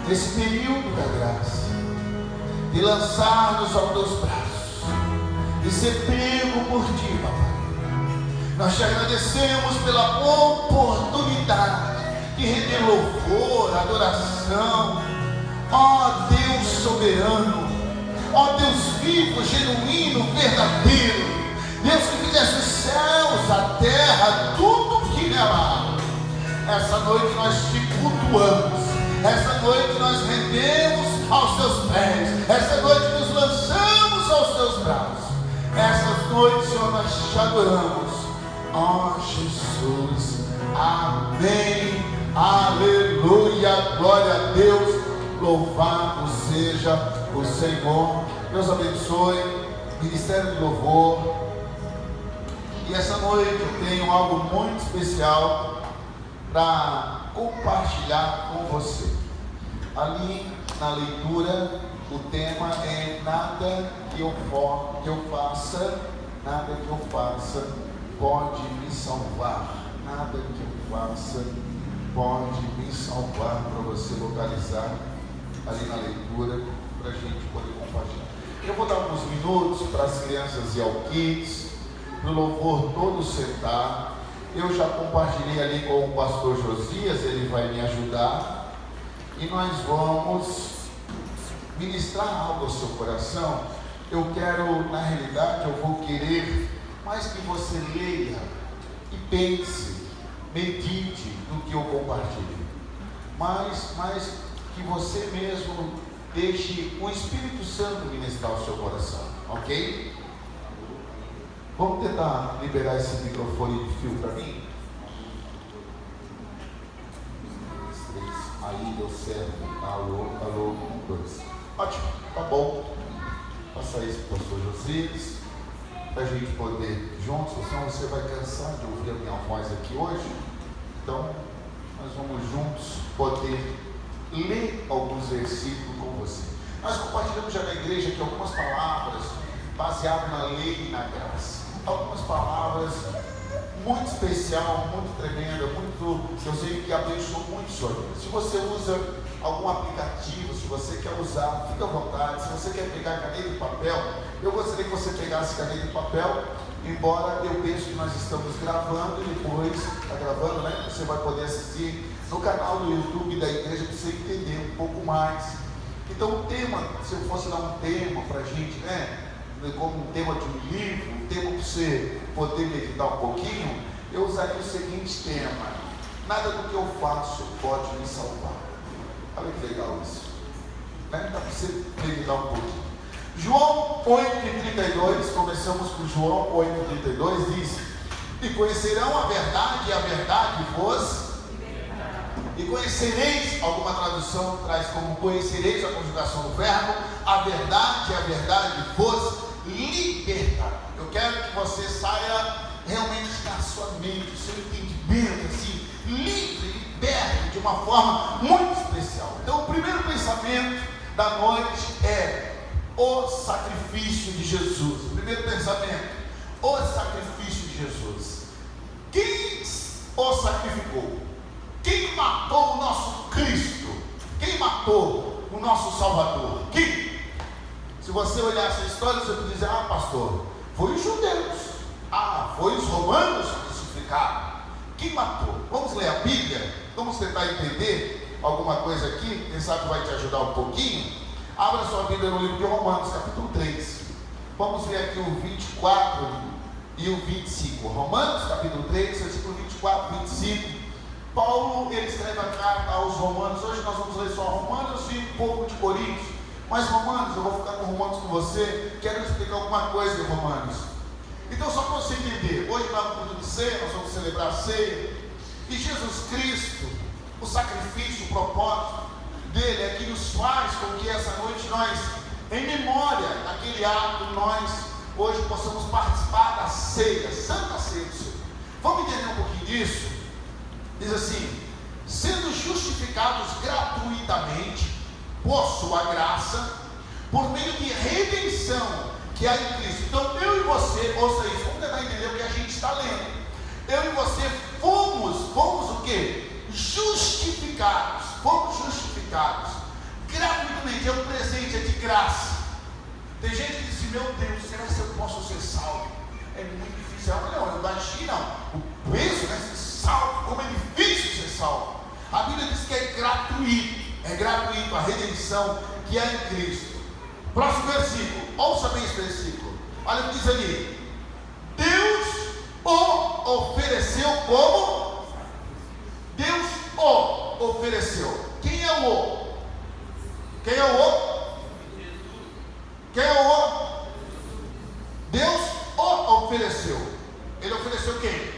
nesse período da graça, de lançar-nos aos teus braços, de ser pego por ti, papai. Nós te agradecemos pela oportunidade de render louvor, adoração, ó Deus soberano, ó Deus vivo, genuíno, verdadeiro, Deus que fizesse os céus, a terra, tudo que nela há. Essa noite nós te cultuamos, essa noite nós rendemos aos teus pés, essa noite nos lançamos aos teus braços, essa noite, Senhor, nós te adoramos, ó Jesus, amém, aleluia, glória a Deus, louvado seja o Senhor. Deus abençoe, Ministério de Louvor. E essa noite eu tenho algo muito especial para compartilhar com você. Ali na leitura, o tema é nada que eu faça pode me salvar. Nada que eu faça pode me salvar, para você localizar ali na leitura, para a gente poder compartilhar. Eu vou dar alguns minutos para as crianças e ao kids, para o louvor todo sentar. Eu já compartilhei ali com o pastor Josias, ele vai me ajudar, e nós vamos ministrar algo ao seu coração. Eu quero, na realidade, eu vou querer mais que você leia e pense, medite no que eu compartilhei, mas que você mesmo deixe o Espírito Santo ministrar o seu coração, ok? Vamos tentar liberar esse microfone de fio para mim? Aí deu certo. Alô, 1, 2. Ótimo, tá bom. Passa isso para o pastor Josias, para a gente poder juntos, senão você vai cansar de ouvir a minha voz aqui hoje. Então, nós vamos juntos poder ler alguns versículos com você. Nós compartilhamos já na igreja aqui algumas palavras baseadas na lei e na graça. Algumas palavras muito especial, muito tremenda, muito, eu sei que abençoou muito o senhor. Se você usa algum aplicativo, se você quer usar, fica à vontade. Se você quer pegar caneta e papel, eu gostaria que você pegasse caneta e papel, embora eu pense que nós estamos gravando e depois, está gravando, né? Você vai poder assistir no canal do YouTube da igreja para você entender um pouco mais. Então o tema, se eu fosse dar um tema para a gente, né? Como um tema de um livro, um tema para você poder meditar um pouquinho, eu usaria o seguinte tema: nada do que eu faço pode me salvar. Olha que legal isso, né? Dá para você meditar um pouquinho. João 8,32, começamos com João 8,32, diz: e conhecerão a verdade, e a verdade vos libertará. E conhecereis, alguma tradução traz como conhecereis a conjugação do verbo, a verdade vos libertará. Eu quero que você saia realmente da sua mente, do seu entendimento, assim, livre, liberto, de uma forma muito especial. Então o primeiro pensamento da noite é o sacrifício de Jesus. O primeiro pensamento, o sacrifício de Jesus. Quem o sacrificou? Quem matou o nosso Cristo? Quem matou o nosso Salvador? Quem? Se você olhar essa história, você pode dizer: ah, pastor, foi os judeus, foi os romanos que crucificaram. Quem matou? Vamos ler a Bíblia, vamos tentar entender alguma coisa aqui, quem sabe vai te ajudar um pouquinho. Abra sua Bíblia no livro de Romanos, capítulo 3. Vamos ver aqui o 24 e o 25. Romanos, capítulo 3, versículo 24 e 25. Paulo, ele escreve a carta aos Romanos. Hoje nós vamos ler só Romanos e um pouco de Coríntios. Mas Romanos, eu vou ficar com Romanos com você. Quero explicar alguma coisa em Romanos. Então, só para você entender, hoje na culto de ceia, nós vamos celebrar a ceia. E Jesus Cristo, o sacrifício, o propósito dele é que nos faz com que essa noite nós, em memória daquele ato, nós hoje possamos participar da ceia, Santa Ceia do Senhor. Vamos entender um pouquinho disso? Diz assim: sendo justificados gratuitamente por sua graça, por meio de redenção que há em Cristo. Então eu e você, ouça isso, vamos tentar entender o que a gente está lendo. Eu e você fomos o quê? Justificados. Fomos justificados presente, é um presente, é de graça. Tem gente que diz, meu Deus, será que eu posso ser salvo? É muito difícil. Não, eu imagino, o peso, né? Ser salvo, como é difícil ser salvo. A Bíblia diz que é gratuito a redenção que é em Cristo. Próximo versículo, ouça bem esse versículo. Olha o que diz ali: Deus o ofereceu como? Deus o ofereceu. Quem é o o? Quem é o o? Quem é o o? Deus o ofereceu. Ele ofereceu quem?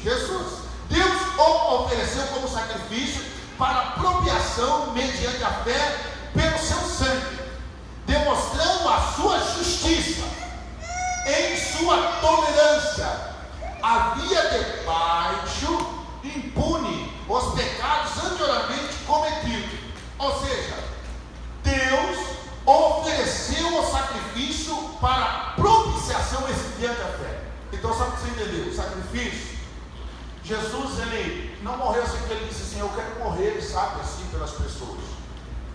Jesus. Deus o ofereceu como sacrifício para apropriação mediante a fé pelo seu sangue, demonstrando a sua justiça. Em sua tolerância havia debaixo impune os pecados anteriormente cometidos. Ou seja, Deus ofereceu o sacrifício para propiciação mediante a fé. Então, só para você entender, o sacrifício, Jesus, ele não morreu assim porque ele disse assim, eu quero morrer, sabe, assim, pelas pessoas.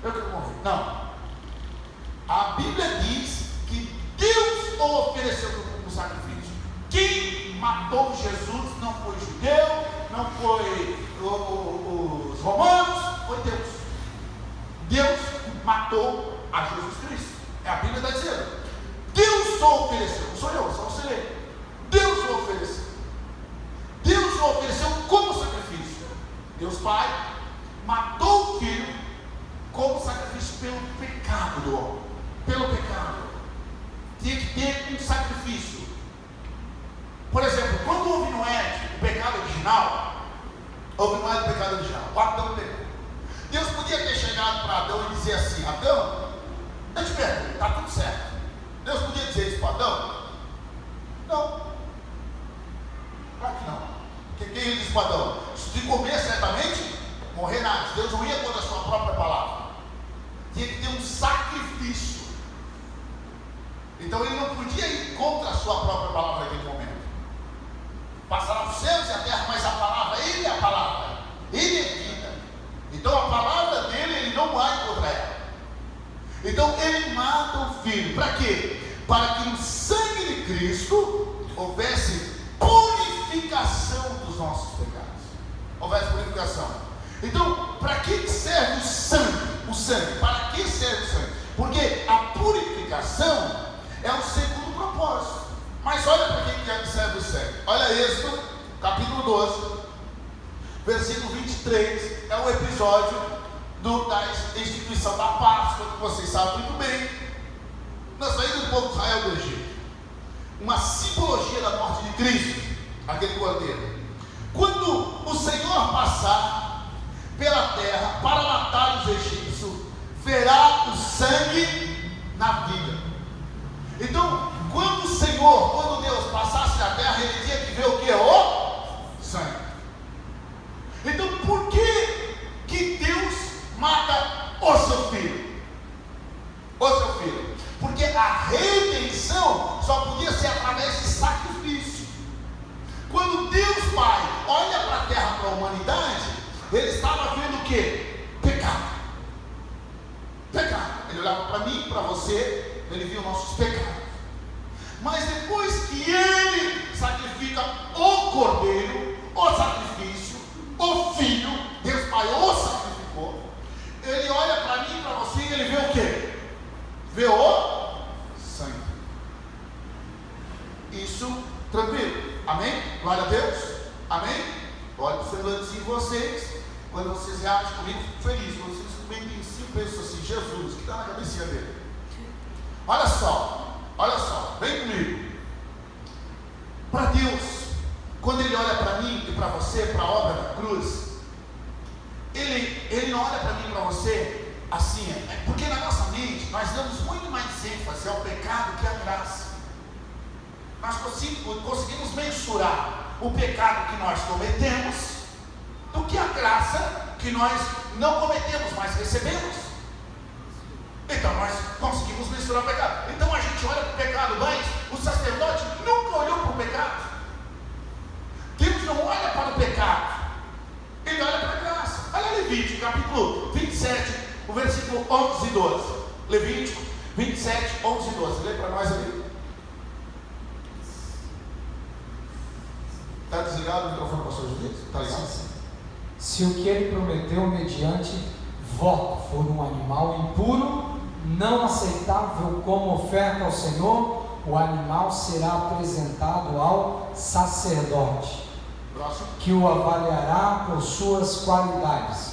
Eu quero morrer. Não. A Bíblia diz que Deus o ofereceu como sacrifício. Quem matou Jesus não foi judeu, não foi os romanos, foi Deus. Deus matou a Jesus Cristo. A Bíblia está dizendo. Deus o ofereceu. Não sou eu, só você lê. Deus o ofereceu. Deus o ofereceu como sacrifício. Deus Pai matou o Filho como sacrifício pelo pecado do homem. Pelo pecado. Tinha que ter um sacrifício. Por exemplo, quando houve no Éden o pecado original, houve mais do pecado original. O Adão pecou. Deus podia ter chegado para Adão e dizer assim, Adão, eu te pergunto, está tudo certo. Deus podia dizer isso para Adão? Não. Claro que não. Porque quem ele disse para Adão? Se comer certamente, morrerás. Deus não ia contra a sua própria palavra. Tinha que ter um sacrifício. Então ele não podia ir contra a sua própria palavra naquele momento. Passará os céus e a terra, mas a palavra, ele é a palavra. Ele é vida. Então a palavra dele, ele não vai contra ela. Então ele mata o Filho. Para quê? Para que no sangue de Cristo houvesse purificação dos nossos pecados. Houvesse purificação. Então, para que serve o sangue? O sangue. Para que serve o sangue? Porque a purificação é o segundo propósito. Mas olha para que serve o sangue. Olha Êxodo, capítulo 12, versículo 23. É o episódio da instituição da Páscoa, que vocês sabem muito bem, na saída do povo de Israel do Egito. Uma simbologia da morte de Cristo, aquele cordeiro. Quando o Senhor passar pela terra para matar os egípcios, verá o sangue na vida. Então, quando Deus passasse na terra, ele tinha que ver o que? O sangue. Então, por que Deus mata o seu filho? O seu filho. Porque a redenção só podia ser através de sacrifício. Quando Deus Pai olha para a terra, para a humanidade, ele estava vendo o que? Pecado. Pecado. Ele olhava para mim, para você, ele via os nossos pecados. Mas depois que ele sacrifica o cordeiro, o sacrifício, o filho, Deus Pai o sacrificou, ele olha para mim, para você, e ele vê o que? Vê o sangue. Isso tranquilo. Amém? Glória a Deus. Amém? Olha observando assim vocês. Quando vocês reagem comigo, fico feliz. Quando vocês comentem em si, pensam assim, Jesus, que está na cabecinha dele. Olha só, vem comigo. Para Deus, quando ele olha para mim e para você, para a obra da cruz, ele não olha para mim e para você assim, porque na nossa mente nós damos muito mais ênfase ao pecado que à graça. Nós conseguimos mensurar o pecado que nós cometemos do que a graça que nós não cometemos, mas recebemos. Então nós conseguimos mensurar o pecado. Então a gente olha para o pecado, mas o sacerdote nunca olhou para o pecado. Deus não olha para o pecado, ele olha para a graça. Olha Levítico, capítulo 27, o versículo 11 e 12. Levítico 27, 11 e 12. Lê para nós ali. Está desligado o microfone, pastor José? Está ligado? Sim. Se o que ele prometeu mediante voto for um animal impuro, não aceitável como oferta ao Senhor, o animal será apresentado ao sacerdote, que o avaliará por suas qualidades.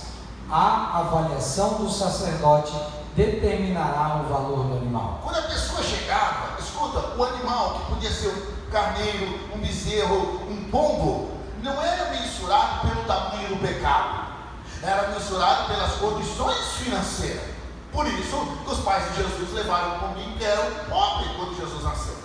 A avaliação do sacerdote determinará o valor do animal. Quando a pessoa chegava, escuta, o animal que podia ser um carneiro, um bezerro, um pombo, não era mensurado pelo tamanho do pecado, era mensurado pelas condições financeiras. Por isso, os pais de Jesus levaram o pombinho que era pobre quando Jesus nasceu,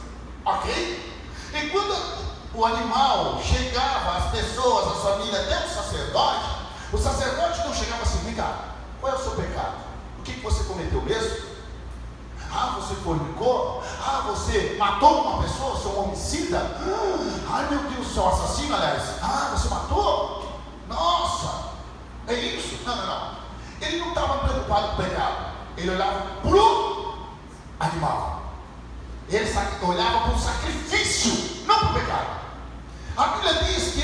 ok? E quando o animal chegava, as pessoas, a família, até o sacerdote não chegava assim: vem cá, qual é o seu pecado? O que você cometeu mesmo? Ah, você fornicou? Ah, você matou uma pessoa, você é um homicida? Ai meu Deus, você é um assassino, aliás. Ah, você matou? Nossa, é isso? Não. Ele não estava preocupado com o pecado, ele olhava para o animal, ele olhava para o sacrifício, não para o pecado. A Bíblia diz que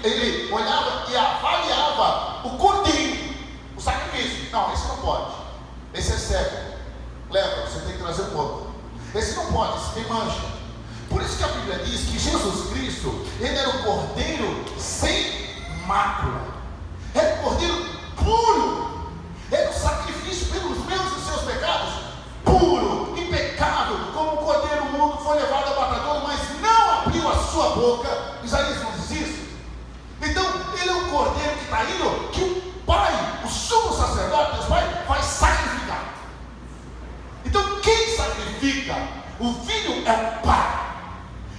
ele olhava e avaliava o cordeiro, o sacrifício. Não, esse não pode, esse é cego, leva, você tem que trazer um outro. Esse não pode, esse tem mancha. Por isso que a Bíblia diz que Jesus Cristo, ele era o cordeiro sem mácula, era o cordeiro puro, era o sacrifício pelos meus e seus pecados, puro, impecável, como o cordeiro mudo foi levado ao matadouro, mas não abriu a sua boca. Isaías não diz isso? Então, ele é o cordeiro que está indo, que o Pai, o sumo sacerdote, Deus Pai, vai sacrificar. Então, quem sacrifica o Filho é o Pai.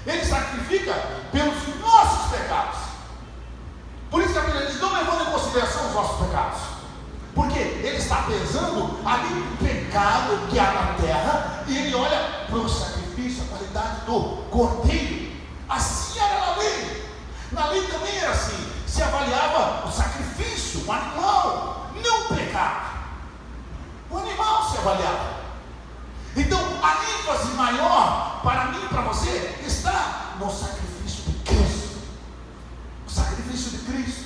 Ele sacrifica pelos nossos pecados. Por isso que a Bíblia diz: não levando em consideração os nossos pecados, porque ele está pesando ali o pecado que há na terra, e ele olha para o sacrifício, a qualidade do cordeiro. Assim era na lei. Na lei também era assim, se avaliava o sacrifício, o animal, não o pecado. O animal se avaliava. Então a ênfase maior para mim e para você está no sacrifício de Cristo. O sacrifício de Cristo.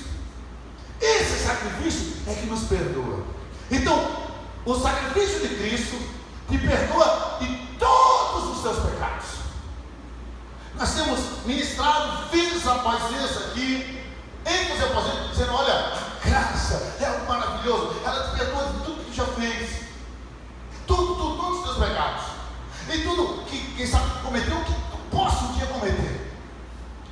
Esse sacrifício é que nos perdoa. Então, o sacrifício de Cristo te perdoa de todos os seus pecados. Nós temos ministrado vez após vez aqui, ênfase após ênfase, dizendo: olha, a graça é algo maravilhoso, ela te perdoa de tudo que já fez, todos os teus pecados, e tudo que, quem sabe, que cometeu, que tu possa um dia cometer,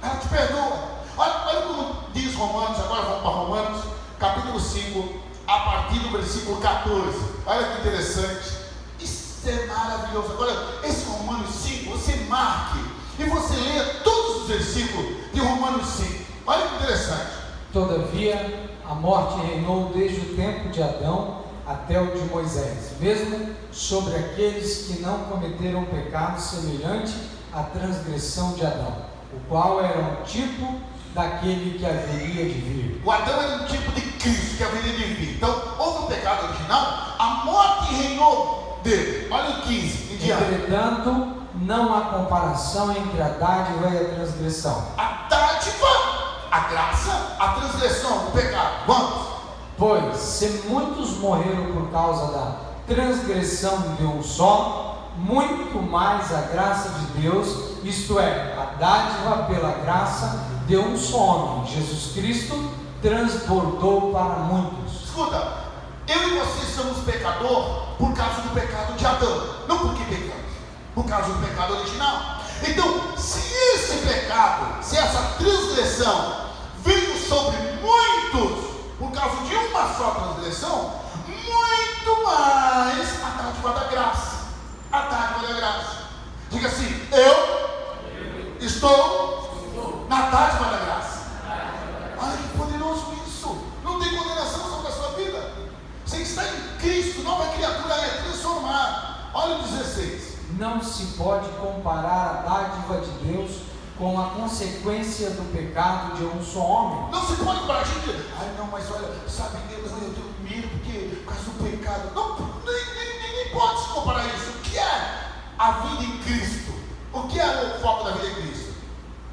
ela te perdoa. Olha como diz Romanos, agora vamos para Romanos, capítulo 5, a partir do versículo 14. Olha que interessante, isso é maravilhoso. Agora, esse Romanos 5, você marque e você leia todos os versículos de Romanos 5. Olha que interessante. Todavia, a morte reinou desde o tempo de Adão até o de Moisés, mesmo sobre aqueles que não cometeram pecado semelhante à transgressão de Adão, o qual era um tipo daquele que haveria de vir. O Adão era um tipo de Cristo que haveria de vir. Então, houve um pecado original, a morte reinou dele. Olha o 15 em diante. Entretanto, não há comparação entre a dádiva e a transgressão. A dádiva, a graça, a transgressão, o pecado. Vamos. Pois, se muitos morreram por causa da transgressão de um só, muito mais a graça de Deus, isto é, a dádiva pela graça de um só homem, Jesus Cristo, transbordou para muitos. Escuta, eu e você somos pecador por causa do pecado de Adão, não porque pecamos, por causa do pecado original. Então, se esse pecado, se essa transgressão veio sobre muitos por causa de uma só transgressão, muito mais a dádiva da graça. A dádiva da graça. Diga assim: eu estou na dádiva da graça. Olha que poderoso isso. Não tem condenação sobre a sua vida. Você está em Cristo, nova criatura, é transformar. Olha o 16. Não se pode comparar a dádiva de Deus com a consequência do pecado de um só homem. Não se pode comparar. A gente, ai não, mas olha, sabe, Deus, eu tenho medo porque por causa do pecado. pode se comparar isso. O que é a vida em Cristo? O que é o foco da vida em Cristo?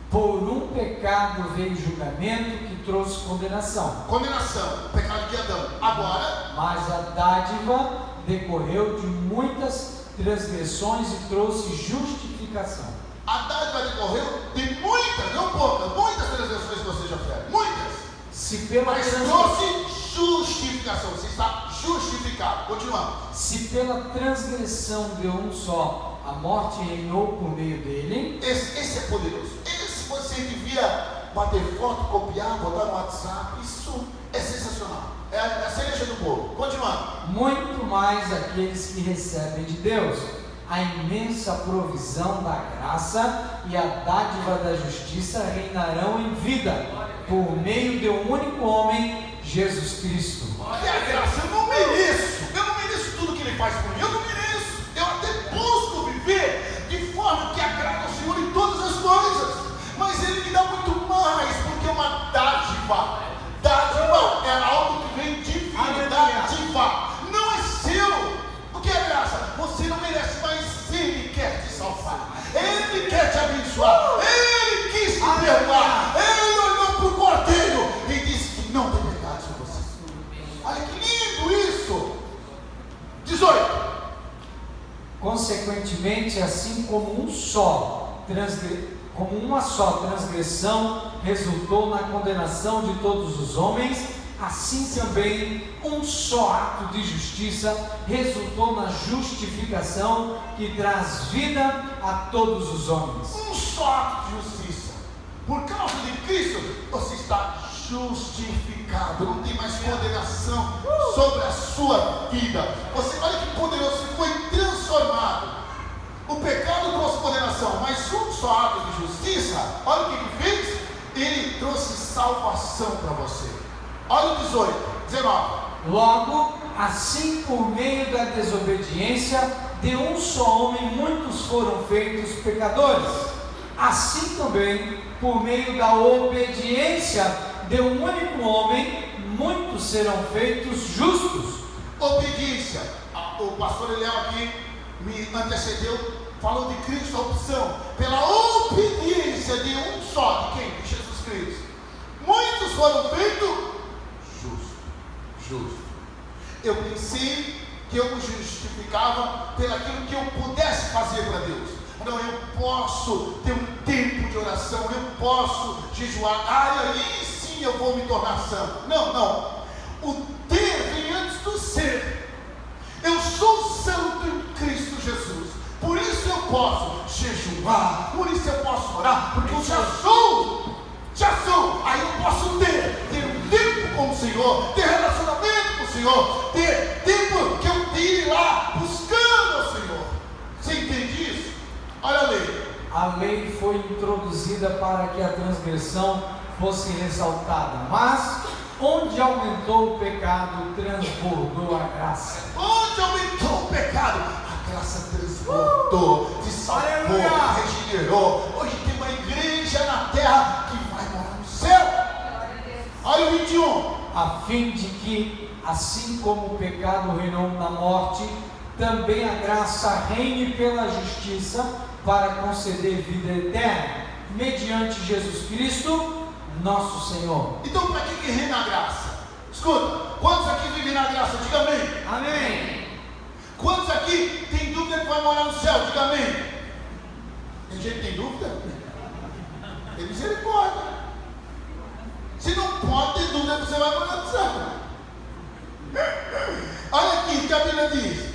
Por um pecado veio julgamento que trouxe condenação. Condenação, pecado de Adão. Agora, Mas a dádiva decorreu de muitas transgressões e trouxe justificação. a dádiva decorreu de muitas, não poucas, muitas transgressões que você já fez. Muitas. Se pela Mas trouxe justificação. Você está justificado. Continuando. Se pela transgressão de um só a morte reinou por meio dele, Esse é poderoso. Esse você devia bater foto, copiar, botar no WhatsApp. Isso é sensacional. É a cereja do bolo. Continuando. muito mais aqueles que recebem de Deus a imensa provisão da graça e a dádiva da justiça reinarão em vida por meio de um único homem, Jesus Cristo. Que a graça, eu não mereço tudo que Ele faz por mim, eu não mereço, eu até busco viver de forma que agrada ao Senhor em todas as coisas, mas Ele me dá muito mais, porque é uma dádiva. Dádiva é algo que vem divino, dádiva, não é seu. O que é graça? Você não merece, mas Ele quer te salvar, Ele quer te abençoar, Ele quis te perdoar, Ele olhou para o cordeiro e disse que não tem pecado sobre você. Olha que lindo isso. 18. Consequentemente, assim como uma só transgressão resultou na condenação de todos os homens, assim também um só ato de justiça resultou na justificação que traz vida a todos os homens. Um só ato de justiça. Por causa de Cristo, você está justificado. Não tem mais condenação sobre a sua vida. Você, olha que poderoso, você foi transformado. O pecado trouxe condenação, mas um só ato de justiça, olha o que ele fez. Ele trouxe salvação para você. Olha o 18, 19. Logo, assim por meio da desobediência de um só homem, muitos foram feitos pecadores. Assim também, por meio da obediência de um único homem, muitos serão feitos justos. Obediência. O pastor Eliel aqui me antecedeu, falou de Cristo, a opção. Pela obediência de um só, de quem? De Jesus Cristo. Muitos foram feitos justo. Eu pensei que eu me justificava pelaquilo que eu pudesse fazer para Deus. Não, eu posso ter um tempo de oração, eu posso jejuar, aí sim eu vou me tornar santo. Não. O ter vem antes do ser. Eu sou santo em Cristo Jesus. Por isso eu posso jejuar, por isso eu posso orar, porque eu já sou. Aí eu posso ter um tempo com o Senhor, ter relacionamento com o Senhor, ter tempo que eu tire lá buscando ao Senhor. Você entende isso? Olha a lei. A lei foi introduzida para que a transgressão fosse ressaltada, mas onde aumentou o pecado, transbordou a graça. Onde aumentou o pecado, a graça transbordou, te salvou, regenerou. Hoje tem uma igreja na terra que vai morar no céu. Olha o 21. A fim de que, assim como o pecado reinou na morte, também a graça reine pela justiça para conceder vida eterna, mediante Jesus Cristo, nosso Senhor. Então para que reina a graça? Escuta, quantos aqui vivem na graça? Diga amém. Amém. Quantos aqui tem dúvida que vai morar no céu? Diga amém. Tem gente que tem dúvida? Tem misericórdia. Se não pode ter dúvida que você vai morar no céu. Olha aqui o que a Bíblia diz.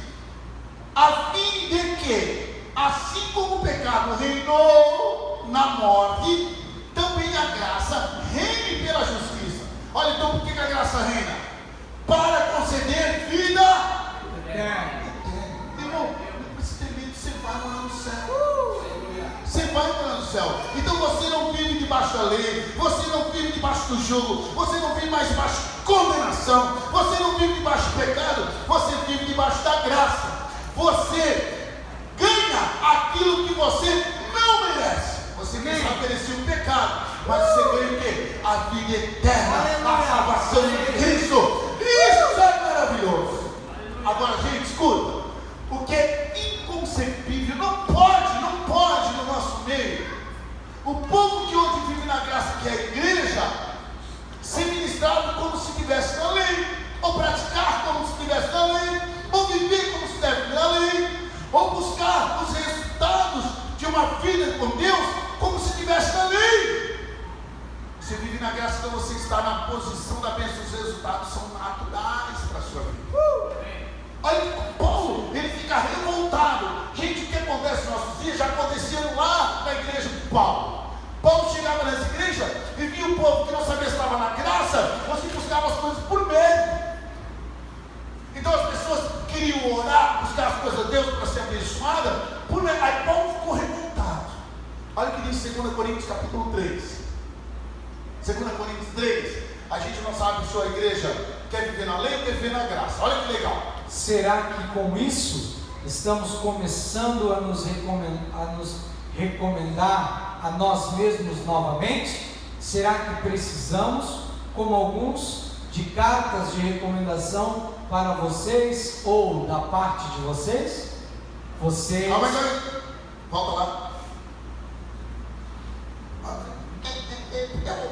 A fim de que, assim como o pecado reinou na morte, também a graça reine pela justiça. Olha então por que a graça reina? Para conceder vida eterna. Irmão, não precisa ter medo, você vai morar no céu. Você vai morar no céu. Então você não vive debaixo da lei, você não vive debaixo do jugo, você não vive mais debaixo de condenação, você não vive debaixo do pecado, você vive debaixo da graça. Você ganha aquilo que você não merece. Você só merecia o pecado, mas você ganha o quê? A vida eterna, a salvação em Cristo. Isso é maravilhoso. Agora, gente, escuta. O graça, quando você está na posição da bênção, os resultados são naturais para a sua vida. Olha, Paulo, ele fica revoltado. Gente, o que acontece nos nossos dias já acontecia lá na igreja de Paulo. Paulo chegava nessa igreja e via o povo que não sabia se estava na graça, ou se buscava as coisas por mérito. Então as pessoas queriam orar, buscar as coisas de Deus para ser abençoada, por mérito. Aí Paulo ficou revoltado. Olha o que diz 2 Coríntios capítulo 3. 2 Coríntios 3. A gente não sabe se a igreja quer viver na lei ou quer viver na graça. Olha que legal. Será que com isso estamos começando a nos recomendar a nós mesmos novamente? Será que precisamos, como alguns, de cartas de recomendação para vocês ou da parte de vocês? Vocês... Volta lá.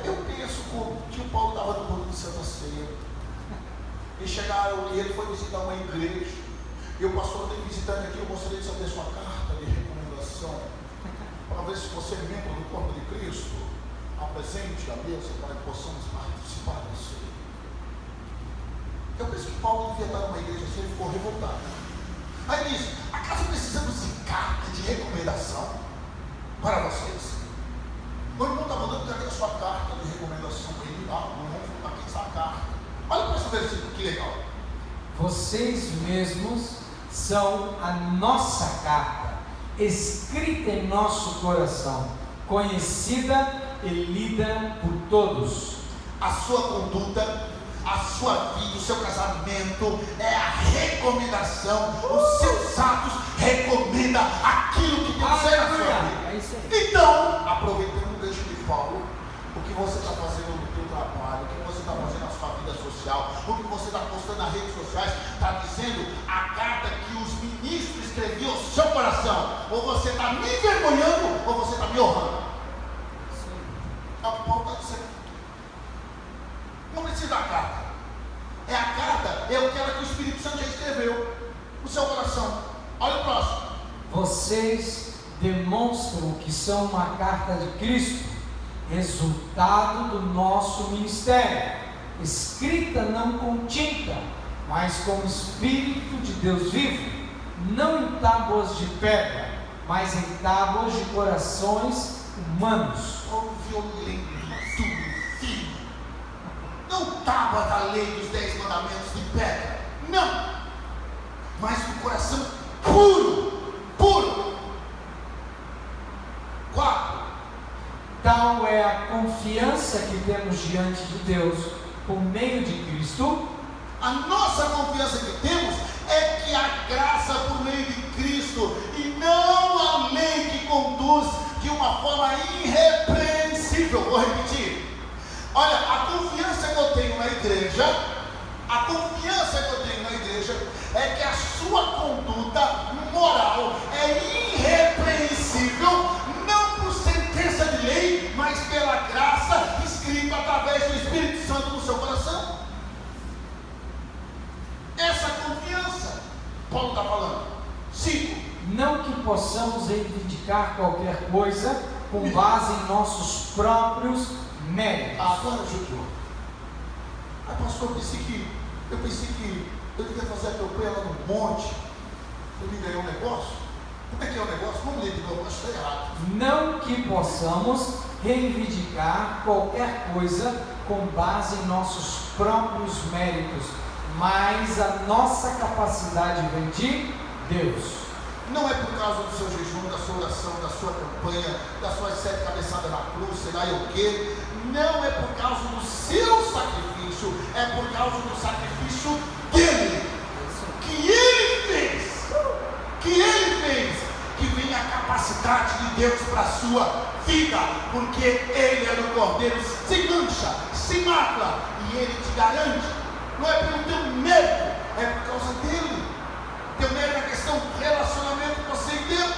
Eu penso que o Paulo estava no culto de Santa Ceia. E chegaram e ele foi visitar uma igreja. E o pastor tem visitando aqui, eu gostaria de saber sua carta de recomendação. Para ver se você é membro do corpo de Cristo. Apresente a mesa para que possamos participar disso. Eu penso que Paulo devia estar numa igreja assim, ele ficou revoltado. Aí ele diz: acaso precisamos de carta de recomendação para vocês? O irmão está mandando trazer a sua carta de recomendação para ele. O irmão aqui está a carta. Olha para esse versículo, que legal. Vocês mesmos são a nossa carta, escrita em nosso coração, conhecida e lida por todos. A sua conduta, a sua vida, o seu casamento é a recomendação. Os seus atos recomendam aquilo que Deus é na sua vida. Então, aproveitando o gancho de Paulo, o que você está fazendo no seu trabalho, o que você está fazendo na sua vida social, o que você está postando nas redes sociais, está dizendo a carta que os ministros escreviam ao seu coração. Ou você está me envergonhando, ou você está me honrando. É o que Paulo está dizendo. Não precisa da carta. É a carta, é aquela que o Espírito Santo já escreveu no seu coração. Olha o próximo. Vocês demonstram que são uma carta de Cristo, resultado do nosso ministério, escrita não com tinta, mas com o Espírito de Deus vivo, não em tábuas de pedra, mas em tábuas de corações humanos. Oh, violento, fino. Não tábua da lei dos 10 mandamentos de pedra, não, mas do coração puro. 4. Tal é a confiança que temos diante de Deus por meio de Cristo. A nossa confiança que temos é que a graça por meio de Cristo, e não a lei que conduz de uma forma irrepreensível. Vou repetir. Olha, a confiança que eu tenho na igreja, é que a sua conduta moral é irrepreensível, não por sentença de lei, mas pela graça escrita através do Espírito Santo no seu coração. Essa confiança, Paulo está falando. 5. Não que possamos reivindicar qualquer coisa com base em nossos próprios méritos. Agora judiou. Pastor, eu pensei que eu devia fazer a campanha lá no monte, eu me ganhei um negócio. Como é que é o negócio? Vamos ler de novo, acho que está errado. Não que possamos reivindicar qualquer coisa com base em nossos próprios méritos, mas a nossa capacidade vem de Deus. Não é por causa do seu jejum, da sua oração, da sua campanha, das suas 7 cabeçadas na cruz, sei lá o quê. Não é por causa do seu sacrifício, é por causa do sacrifício dele, que ele fez, que vem a capacidade de Deus para a sua vida, porque ele é o Cordeiro sem mancha, sem mácula, e ele te garante. Não é pelo teu mérito, é por causa dele. Teu mérito é questão de relacionamento com você e Deus,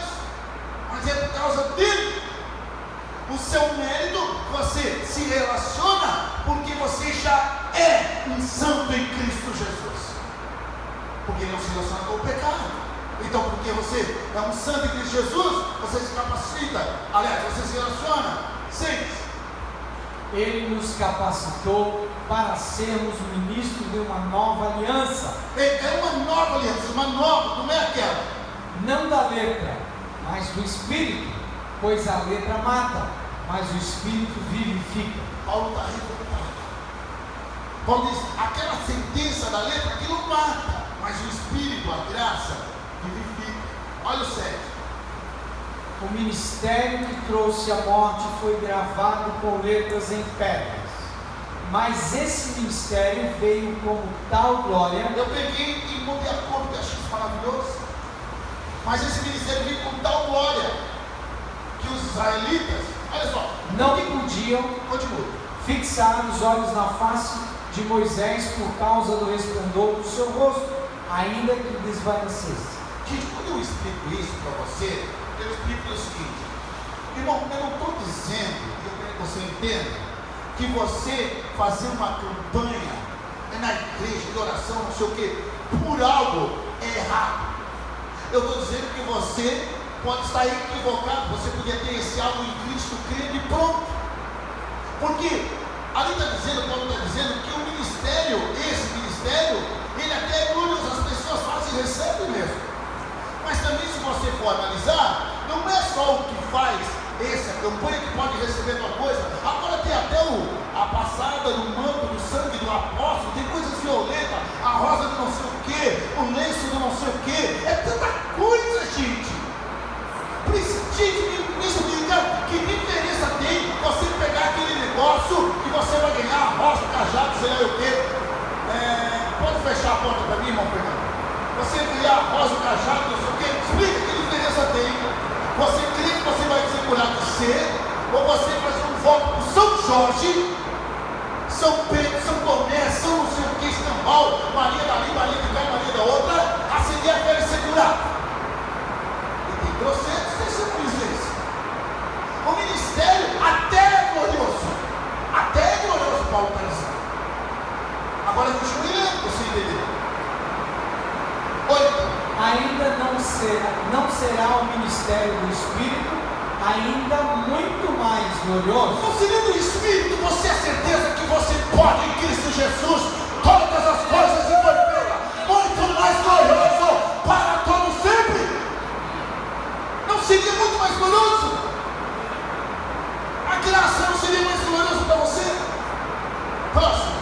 mas é por causa dele. O seu mérito, você se relaciona porque você já é um santo em Cristo Jesus, porque ele não se relaciona com o pecado. Então, porque você é um santo em Cristo Jesus, você se capacita, aliás, você se relaciona. 6. Ele nos capacitou para sermos ministros de uma nova aliança. É uma nova aliança, uma nova, não é aquela. Não da letra, mas do Espírito, pois a letra mata, mas o Espírito vivifica. Paulo está revoltado. Paulo diz, aquela sentença da letra, aquilo mata, mas o Espírito, a graça, vivifica. Olha o 7. O ministério que trouxe a morte foi gravado com letras em pedras, mas esse ministério veio como tal glória. Eu peguei e mudei a cor, porque achei isso maravilhoso. Mas esse ministério veio com tal glória que os israelitas, olha só, não podiam fixar os olhos na face de Moisés por causa do resplendor do seu rosto, ainda que desvanecesse. Gente, quando eu explico isso para você, eu explico o seguinte: irmão, eu não estou dizendo, eu quero que você entenda, que você fazer uma campanha na igreja de oração, não sei o que, por algo é errado. Eu estou dizendo que você pode estar equivocado, você podia ter esse algo em Cristo, crendo e pronto. Porque ali está dizendo, Paulo está dizendo que o ministério, esse ministério, ele até é glorioso, as pessoas fazem e recebem mesmo. Mas também, se você for analisar, não é só o que faz essa campanha que pode receber uma coisa. Agora tem até a passada do manto, do sangue do apóstolo, tem coisas violentas, a rosa do não sei o que, o lenço do não sei o que, é tanta coisa, gente. Isso diga que diferença tem você pegar aquele negócio que você vai ganhar a rosa, o cajado, sei lá o que. Pode fechar a porta para mim, irmão Fernando? Você ganhar a rosa, o cajado, não sei o que, explica que diferença tem. Você crê que você vai ser curado de ser, ou você faz um voto para São Jorge, São Pedro, São Tomé, São não sei o que, Escambau, Maria dali, Maria de cá, Maria da outra, acender a fé e ser curado. E tem processos testemunhos desse. O ministério até é glorioso, Paulo está dizendo. Agora continue lendo, você entendeu? 8. Ainda não será o ministério do Espírito, ainda muito mais glorioso. Considerando o Espírito, você tem certeza que você pode em Cristo Jesus todas as coisas e foi feita muito mais glorioso para todo sempre. Não seria muito mais glorioso? A graça não seria mais gloriosa para você? Próximo.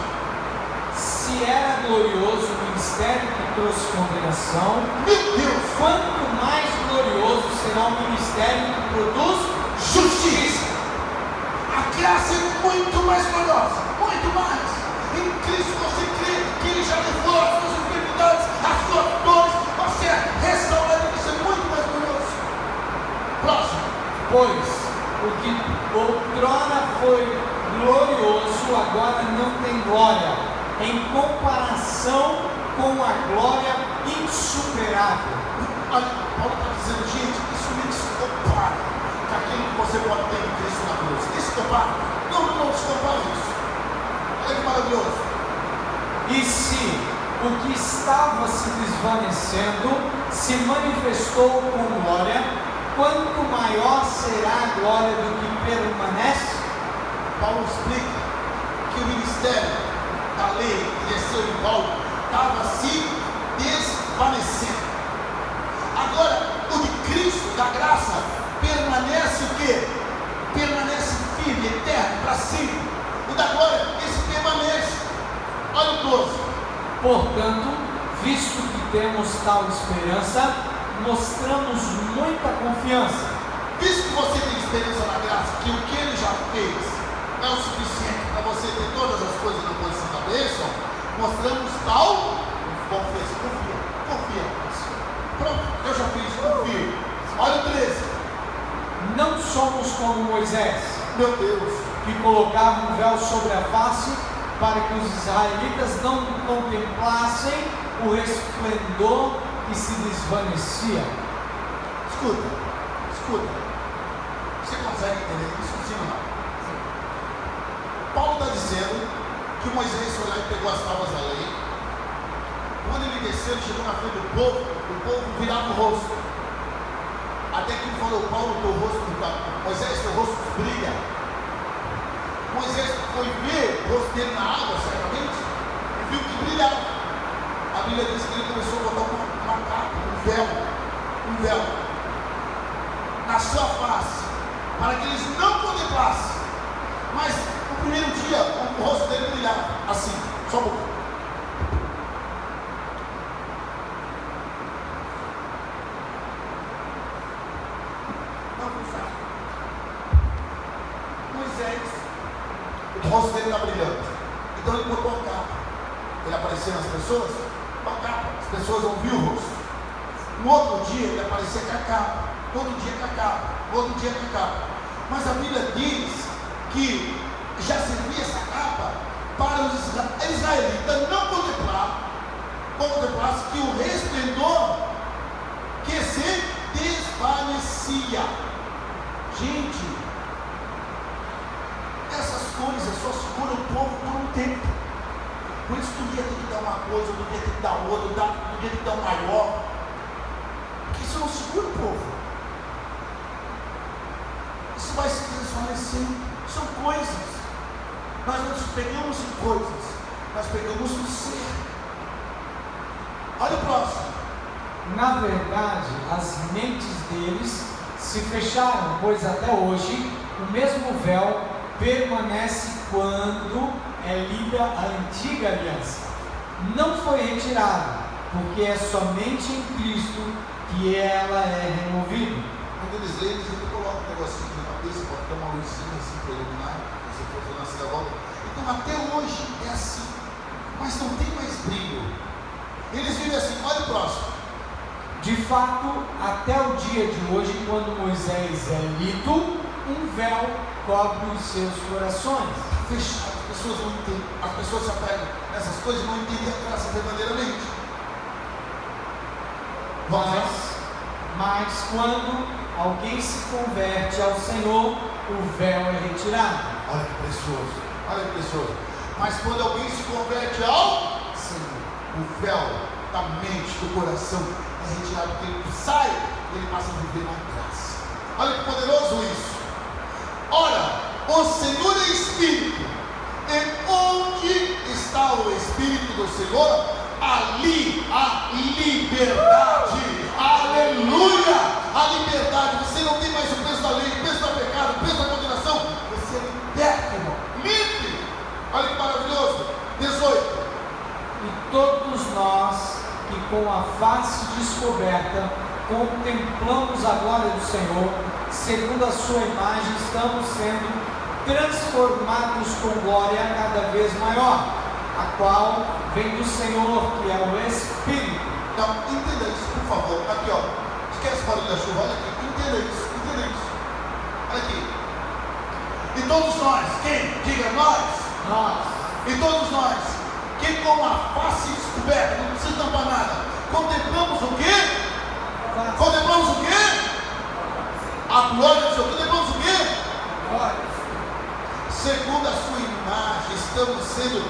Se era glorioso o ministério que trouxe condenação, Meu Deus, quanto mais glorioso será o ministério que produz justiça. A graça é muito mais gloriosa, muito mais. Em Cristo você crê que Ele já levou as suas enfermidades, as suas dores, você é restaurado, isso é muito mais glorioso. Próximo. Pois o que outrora foi glorioso agora não tem glória em comparação com a glória insuperável. Olha, Paulo está dizendo, gente, isso nem se compara com aquilo que você pode ter em Cristo na cruz. Nem se compara. Não se compara isso. Olha que maravilhoso. E se o que estava se desvanecendo se manifestou com glória, quanto maior será a glória do que permanece? Paulo explica que o ministério da lei que desceu em Paulo estava se desvanecendo. Agora, o de Cristo, da graça, permanece o quê? Permanece firme, eterno, para sempre. O da glória, esse permanece. Olha o 12. Portanto, visto que temos tal esperança, mostramos muita confiança. Visto que você tem esperança na graça, que o que Ele já fez é o suficiente para você ter todas as coisas na posição da bênção, mostramos tal confiança. Confia. Pronto, eu já fiz, confio. Olha o 13. Não somos como Moisés, Meu Deus, que colocava um véu sobre a face para que os israelitas não contemplassem o resplendor que se desvanecia. Escuta. Você consegue entender isso? Sim ou não? Paulo está dizendo que Moisés foi lá e pegou as tábuas da lei. Quando ele desceu, ele chegou na frente do povo, o povo virava o rosto. Até que ele falou, Paulo, teu rosto, Moisés, teu rosto brilha. Moisés foi ver o rosto dele na água, certamente, e viu que brilhava. A Bíblia diz que ele começou a botar uma capa, um véu, na sua face, para que eles não contemplassem. Mas no primeiro dia, o rosto dele brilhava, assim, só um pouquinho. Moisés, o rosto dele está brilhando. Então ele botou a capa. Ele aparecia nas pessoas com a capa. As pessoas não viam o rosto. No outro dia ele aparecia com a capa. No outro dia com a capa. No outro dia com a capa. Mas a Bíblia diz que já servia essa capa para os israelitas não contemplasse que o resplendor que se desvanecia. Gente, essas coisas só seguram o povo por um tempo. Por isso que um dia tem que dar uma coisa, outro dia tem que dar outra, um dia tem que dar um maior. Porque isso não segura o povo. Isso vai se desvanecendo. São coisas. Nós não nos pegamos em coisas, nós pegamos no ser. Olha o próximo. Na verdade, as mentes deles se fecharam, pois até hoje o mesmo véu permanece quando é lida a antiga aliança. Não foi retirada, porque é somente em Cristo que ela é removida. Quando eles leem, eles colocam um negocinho na cabeça, pode ter uma luzinha assim para iluminar, se for na sinagoga. Então até hoje é assim, mas não tem mais brilho. Eles vivem assim. Olha o próximo. De fato, até o dia de hoje, quando Moisés é lido, um véu cobre os seus corações. Fechado, as pessoas não entendem, as pessoas se apegam nessas coisas e não entendem a graça verdadeiramente. Mas quando alguém se converte ao Senhor, o véu é retirado. Olha que precioso, olha que precioso. Mas quando alguém se converte ao Senhor, o véu da mente, do coração é retirado, porque ele sai e ele passa a viver na graça. Olha que poderoso isso. Ora, o Senhor é Espírito, e onde está o Espírito do Senhor, ali há liberdade. Aleluia! A liberdade. Você não tem mais o peso da lei, o peso do pecado, o peso da condenação. Você é liberto, irmão. Livre. Olha que maravilhoso. 18. E todos nós que com a face descoberta contemplamos a glória do Senhor, segundo a sua imagem, estamos sendo transformados com glória cada vez maior, a qual vem do Senhor, que é o Espírito. Então, entenda isso, por favor. Aqui, ó. Esquece o barulho da chuva. Olha aqui. Entenda isso. Entenda isso. Olha aqui. E todos nós, quem? Diga nós. Nós. E todos nós, que com a face descoberta, não precisa tampar nada, contemplamos o quê? Contemplamos o quê? A glória do Senhor. Contemplamos o quê? Glória. Segundo a sua imagem, estamos sendo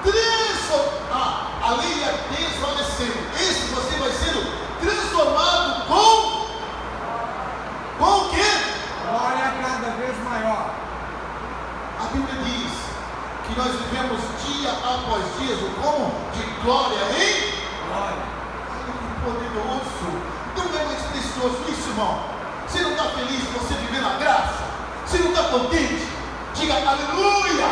transformados. A lei ia desvanecendo. Esse você vai sendo transformado com o quê? Glória cada vez maior. A Bíblia diz que nós vivemos dia após dia como de glória em Glória. Olha que poderoso. Não é mais precioso isso, irmão? Você não está feliz de você viver na graça? Você não está contente? Diga aleluia!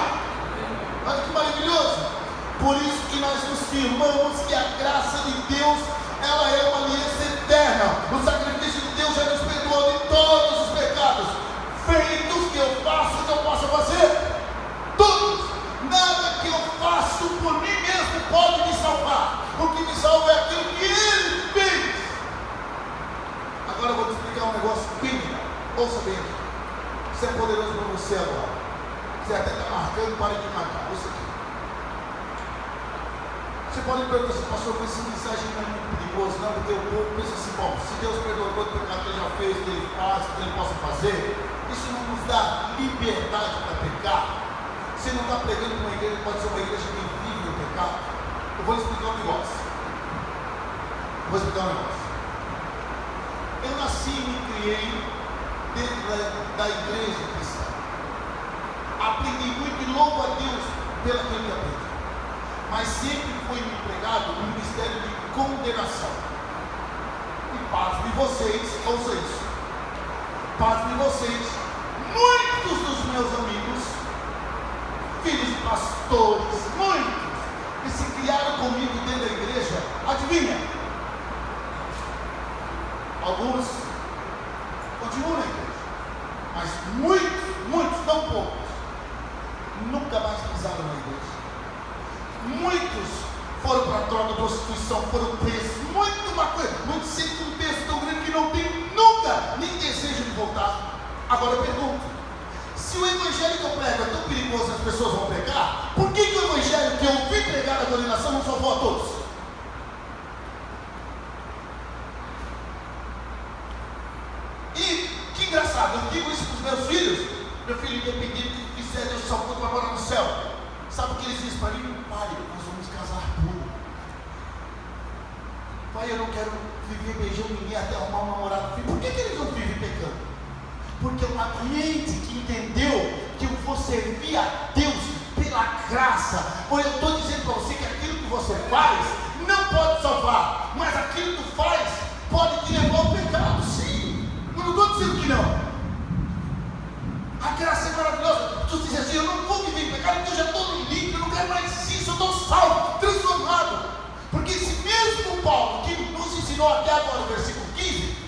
Olha que maravilhoso! Por isso que nós nos firmamos que a graça de Deus, ela é uma aliança eterna. O sacrifício de Deus já nos perdoou de todos os pecados feitos que eu faço, que eu possa fazer. Todos. Nada que eu faço por mim mesmo pode me salvar. O que me salva é aquilo que Ele fez. Agora eu vou te explicar um negócio bem legal. Ouça bem aqui. Isso é poderoso para você agora. Você até está marcando, pare de marcar. Isso aqui. Você pode perguntar assim, pastor, mas essa mensagem não é muito perigoso, não, porque o povo pensa assim, bom, se Deus perdoou todo o pecado que ele já fez, que ele faz, que ele possa fazer, isso não nos dá liberdade para pecar. Você não está pregando uma igreja, pode ser uma igreja que vive o pecado. Eu vou lhe explicar um negócio. Eu nasci e me criei dentro da igreja cristã. A aprendi muito e louvo a Deus pelo que eu aprendi. Mas sempre foi empregado no ministério de condenação. E pasmem vocês, ouça isso. Pasmem vocês, muitos dos meus amigos, filhos de pastores, muitos, que se criaram comigo dentro da igreja, adivinha? Alguns continuam na igreja, mas muitos, não poucos, nunca mais pisaram na igreja. Muitos foram para a droga, prostituição, foram presos, muitos sentem um peso tão grande que não tem nunca nem desejo de voltar. Agora eu pergunto, se o evangelho que eu prego é tão perigoso e as pessoas vão pregar, por que o evangelho que eu vi pregar na condenação não salvou a todos? E que engraçado, eu digo isso para os meus filhos. Meu filho, independente do que fizer, Deus salvou para morar no céu. Sabe o que eles dizem para mim? Pai, nós vamos casar puro. Pai, eu não quero viver beijando ninguém até arrumar um namorado. Por que eles não vivem pecando? Porque uma mente que entendeu que eu vou servir a Deus pela graça. Ou eu estou dizendo para você que aquilo que você faz não pode salvar, mas aquilo que tu faz pode te levar ao pecado, sim. Eu não estou dizendo que não. A graça é maravilhosa. Tu diz assim, eu não vou viver em pecado porque eu já estou limpo, eu não quero mais isso, eu estou salvo, transformado. Porque esse mesmo Paulo que nos ensinou até agora no versículo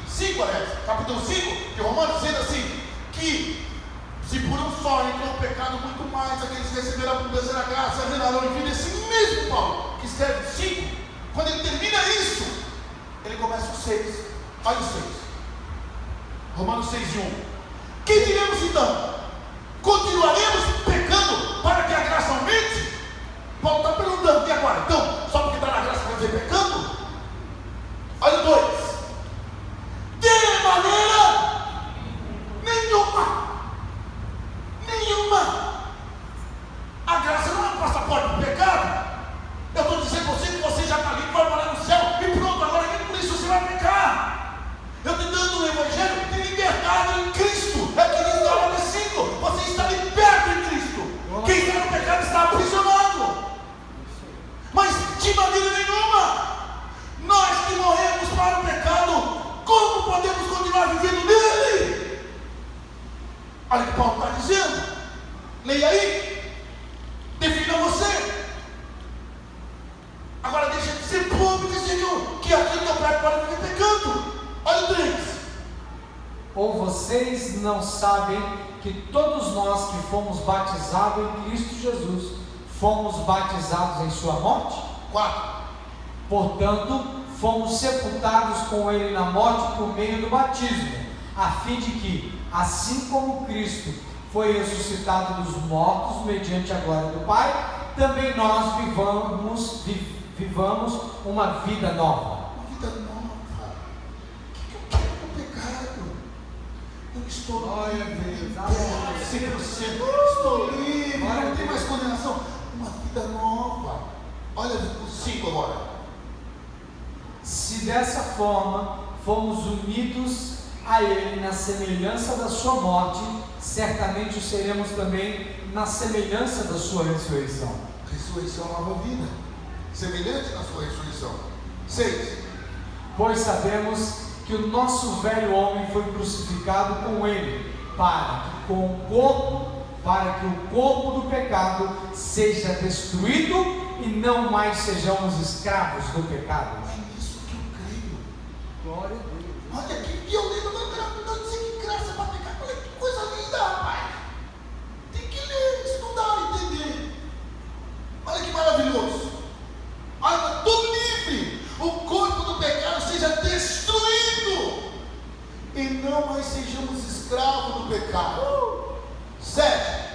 5, capítulo 5 de Romanos, dizendo assim, que se por um só entrou o pecado, muito mais aqueles que receberam a abundância da graça reinarão em vida. Esse mesmo Paulo que escreve 5, quando ele termina isso, ele começa o 6. Olha o 6, Romanos 6:1. Que diremos então? Continuaremos pecando para que a graça aumente? Paulo está perguntando, e agora? Então, só porque está na graça vai dizer pecando? Olha o 2. De maneira nenhuma. A graça não é um passaporte para o pecado. Eu estou dizendo para você que você já está limpo, vai morar no céu e pronto, agora nem por isso você vai pecar. Eu estou dando um evangelho de liberdade em Cristo. É o que diz Gálatas 5. Você está liberto em Cristo. Quem está no pecado está aprisionado. Mas de maneira nenhuma. Nós que morremos para o pecado, como podemos continuar vivendo nele? Olha o que Paulo está dizendo. Leia aí. Defina você. Agora deixa de ser pobre, Senhor, que aquilo que eu prego pode viver pecando. Olha o 3. Ou vocês não sabem que todos nós que fomos batizados em Cristo Jesus, fomos batizados em sua morte? 4. Portanto, fomos sepultados com ele na morte por meio do batismo, a fim de que, assim como Cristo foi ressuscitado dos mortos mediante a glória do Pai, também nós vivamos uma vida nova. Uma vida nova. O que eu quero com o pecado? Eu estou livre. 100%. Estou livre. Não tem mais condenação. Uma vida nova. Olha o 5 agora. Se dessa forma fomos unidos a Ele na semelhança da sua morte, certamente o seremos também na semelhança da sua ressurreição. Ressurreição é uma nova vida, semelhante na sua ressurreição. 6. Pois sabemos que o nosso velho homem foi crucificado com Ele, para que o corpo do pecado seja destruído e não mais sejamos escravos do pecado. É nisso que eu creio. Glória a Deus. Olha que violento, não dizer que graça para pecar. Olha que coisa linda, rapaz. Tem que ler, estudar, entender. Olha que maravilhoso. Olha, eu estou livre. O corpo do pecado seja destruído e não mais sejamos escravos do pecado. 7.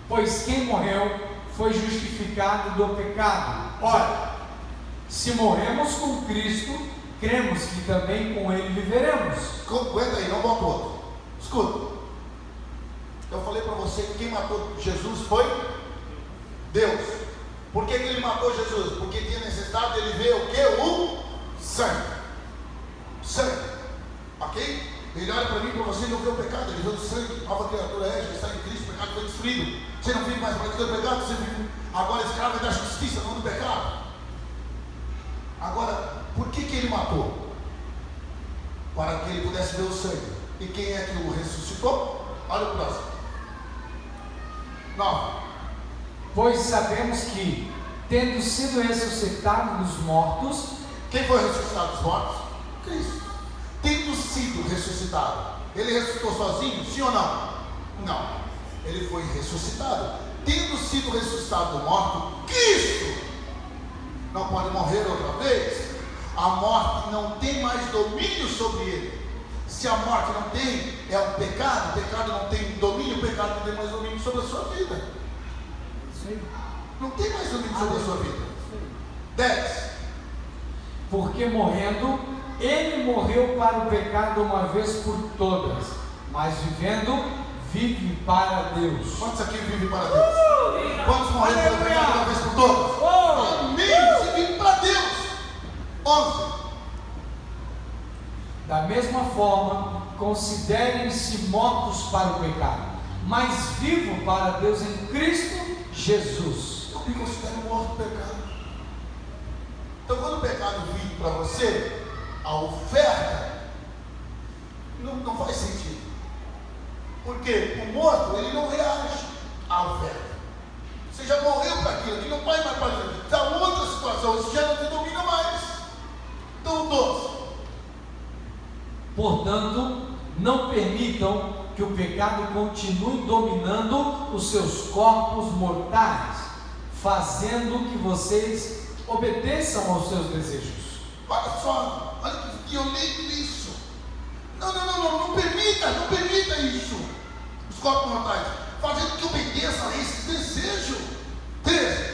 Pois quem morreu foi justificado do pecado. Ora, se morremos com Cristo, cremos que também com Ele viveremos. Aguenta aí, não volta outro. Escuta. Eu falei para você que quem matou Jesus foi Deus. Por que ele matou Jesus? Porque tinha necessidade dele ver o que? O sangue. Sangue. Ok? Ele olha para mim e para você não vê o pecado, ele vê o sangue, nova criatura é, já está em Cristo, o pecado foi destruído. Você não vive mais praticando o pecado, você vive agora escravo da justiça, não do pecado. Agora, por que ele matou? Para que ele pudesse ver o sangue. E quem é que o ressuscitou? Olha o próximo. 9. Pois sabemos que, tendo sido ressuscitado dos mortos, quem foi ressuscitado dos mortos? Cristo. Tendo sido ressuscitado, ele ressuscitou sozinho? Sim ou não? Não. Ele foi ressuscitado. Tendo sido ressuscitado do morto, Cristo não pode morrer outra vez. A morte não tem mais domínio sobre ele. Se a morte não tem, é um pecado. O pecado não tem domínio, o pecado não tem mais domínio sobre a sua vida. Não tem mais domínio sobre a sua vida. 10. Porque morrendo, ele morreu para o pecado uma vez por todas, mas vivendo, vive para Deus. Quantos aqui vivem para Deus? Quantos morreram pelo pecado uma vez por todas? Amém. Você vive para Deus. 11. Da mesma forma, considerem-se mortos para o pecado, mas vivos para Deus em Cristo Jesus. Eu me considero morto do pecado. Então, quando o pecado vir para você, a oferta não faz sentido. Porque o morto, ele não reage à oferta. Você já morreu para aquilo, aquilo não vai mais para frente. Está outra situação, isso já não te domina mais. Então, 12. Portanto, não permitam que o pecado continue dominando os seus corpos mortais, fazendo que vocês obedeçam aos seus desejos. Olha só, olha que violento isso. Não permita isso. Os corpos mortais, fazendo que obedeçam a esse desejo. 13.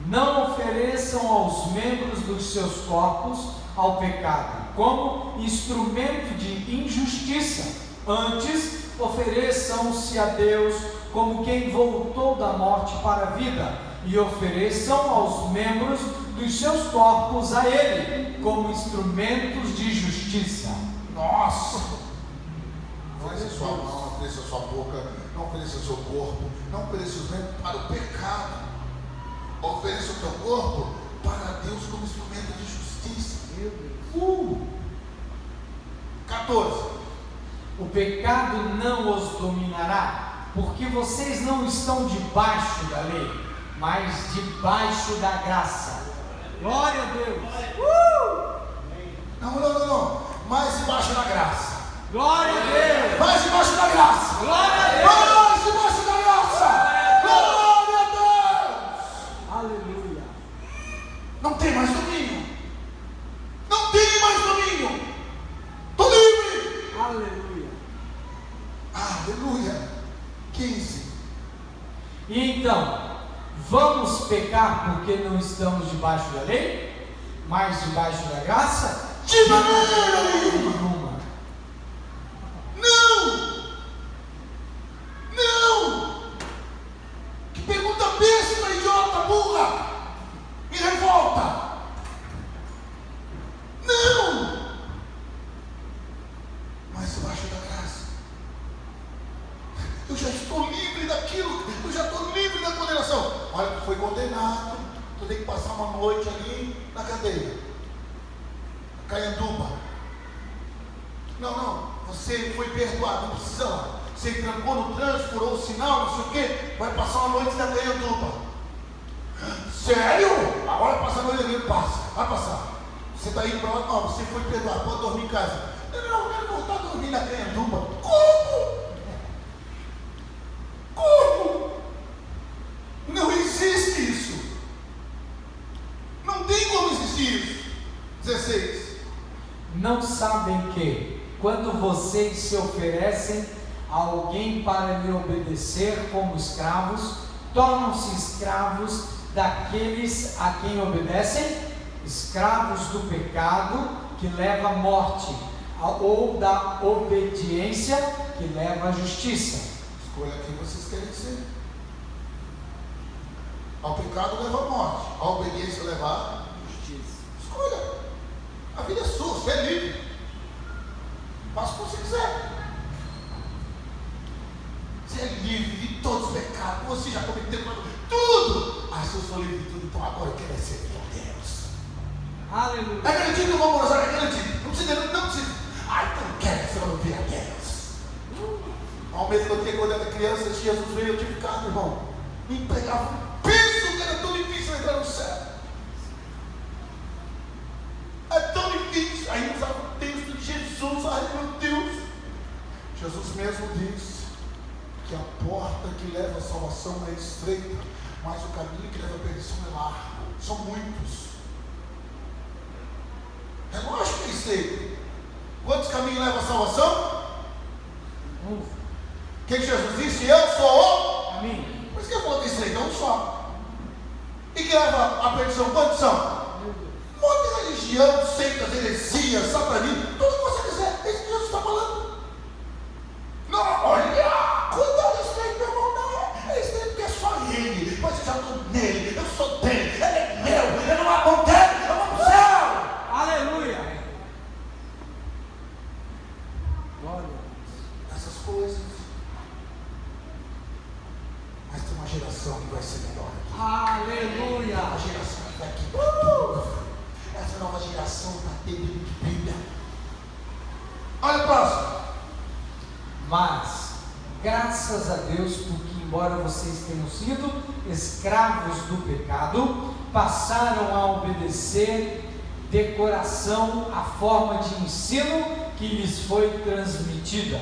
Não ofereçam aos membros dos seus corpos ao pecado como instrumento de injustiça. Antes, ofereçam-se a Deus como quem voltou da morte para a vida, e ofereçam aos membros dos seus corpos a Ele como instrumentos de justiça. Nossa! Não ofereça sua mão, não ofereça sua boca, não ofereça seu corpo, não ofereça os membros para o pecado. Ofereça o teu corpo para Deus como instrumento de justiça. Meu Deus. 14. O pecado não os dominará, porque vocês não estão debaixo da lei, mas debaixo da graça. Glória a Deus. Não. Mais debaixo da graça. Glória a Deus. Mais debaixo da graça. Glória a Deus. Mais debaixo da graça. Glória a Deus. Aleluia. Não tem mais domínio. Não tem mais domínio. Estou livre. Aleluia. Aleluia. 15. E então, vamos pecar porque não estamos debaixo da lei, mas debaixo da graça? De maneira nenhuma. Não. Que pergunta besta, idiota, burra. Me revolta. Não. Mas debaixo da graça. Eu já estou livre daquilo. Eu já estou livre da condenação. Olha, tu foi condenado. Tu tem que passar uma noite ali na cadeia. Caianduba. Não. Você foi perdoado. Não precisa lá. Você trancou no trânsito, furou o sinal, não sei o quê. Vai passar uma noite na Caianduba. Sério? Agora passa a noite ali. Passa. Vai passar. Você está indo para lá. Não, você foi perdoado. Pode dormir em casa. Não, eu quero voltar a dormir na Caianduba. Como? Não existe isso. Não tem como existir isso. 16. Não sabem que, quando vocês se oferecem a alguém para lhe obedecer como escravos, tornam-se escravos daqueles a quem obedecem, escravos do pecado que leva à morte, ou da obediência que leva à justiça. Escolha quem vocês querem ser. Ao pecado leva à morte, a obediência leva à justiça. Escolha. A vida é sua, você é livre. Faça o que você quiser. você já cometeu tudo. Ah, se eu sou livre de tudo, então agora eu quero ser com Deus. Aleluia. Acredito, irmão Morosar, acredito. Não precisa. Ah, então eu quero ser ouvir a Deus. Ao mesmo tempo que quando eu era criança, Jesus veio, eu tive carro, irmão. Me pegava um peso que era tão difícil entrar no céu. É tão difícil. Aí usava o texto de Jesus. Ai meu Deus. Jesus mesmo diz que a porta que leva à salvação é estreita, mas o caminho que leva à perdição é largo. São muitos. É lógico que é estreito. Quantos caminhos levam à salvação? O que Jesus disse? Eu sou o. Amém. Por isso que eu falo que estreito é um só. E que leva à perdição quantos são? Um monte de religião, seitas, heresias, satanismo, tudo que você quiser. É isso que Jesus está falando. Não, olha, cuidado desse trem, meu irmão, não é esse trem porque é só ele, mas eu já estou nele, eu sou dele, ele é meu, eu não abro dele, eu vou para o céu. Aleluia. Glória a Deus. Essas coisas. Mas tem uma geração que vai ser melhor aqui. Aleluia. A geração que vai aqui. Essa nova geração está tendo Bíblia. Olha o próximo. Mas, graças a Deus, porque embora vocês tenham sido escravos do pecado, passaram a obedecer de coração a forma de ensino que lhes foi transmitida.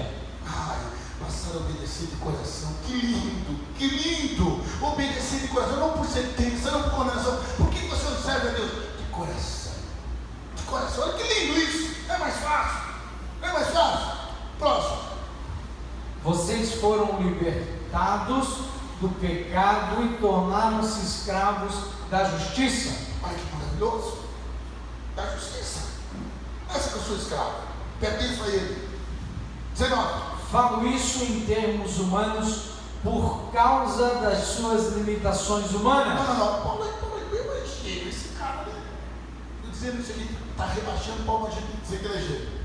Ai, passaram a obedecer de coração. Que lindo, que lindo. Obedecer de coração, não por sentença, não por coração. Por que você não serve a Deus? De coração. De coração. Olha que lindo isso. É mais fácil. É mais fácil. Próximo. Vocês foram libertados do pecado e tornaram-se escravos da justiça. Olha que maravilhoso. Da justiça. Essa que eu sou escravo. Pertenço a ele. 19. Falo isso em termos humanos por causa das suas limitações humanas. Não. Paulo é bem mais cheio. Esse cara, né? Estou dizendo isso aqui, está rebaixando Paulo, a gente dizer que ele é cheio.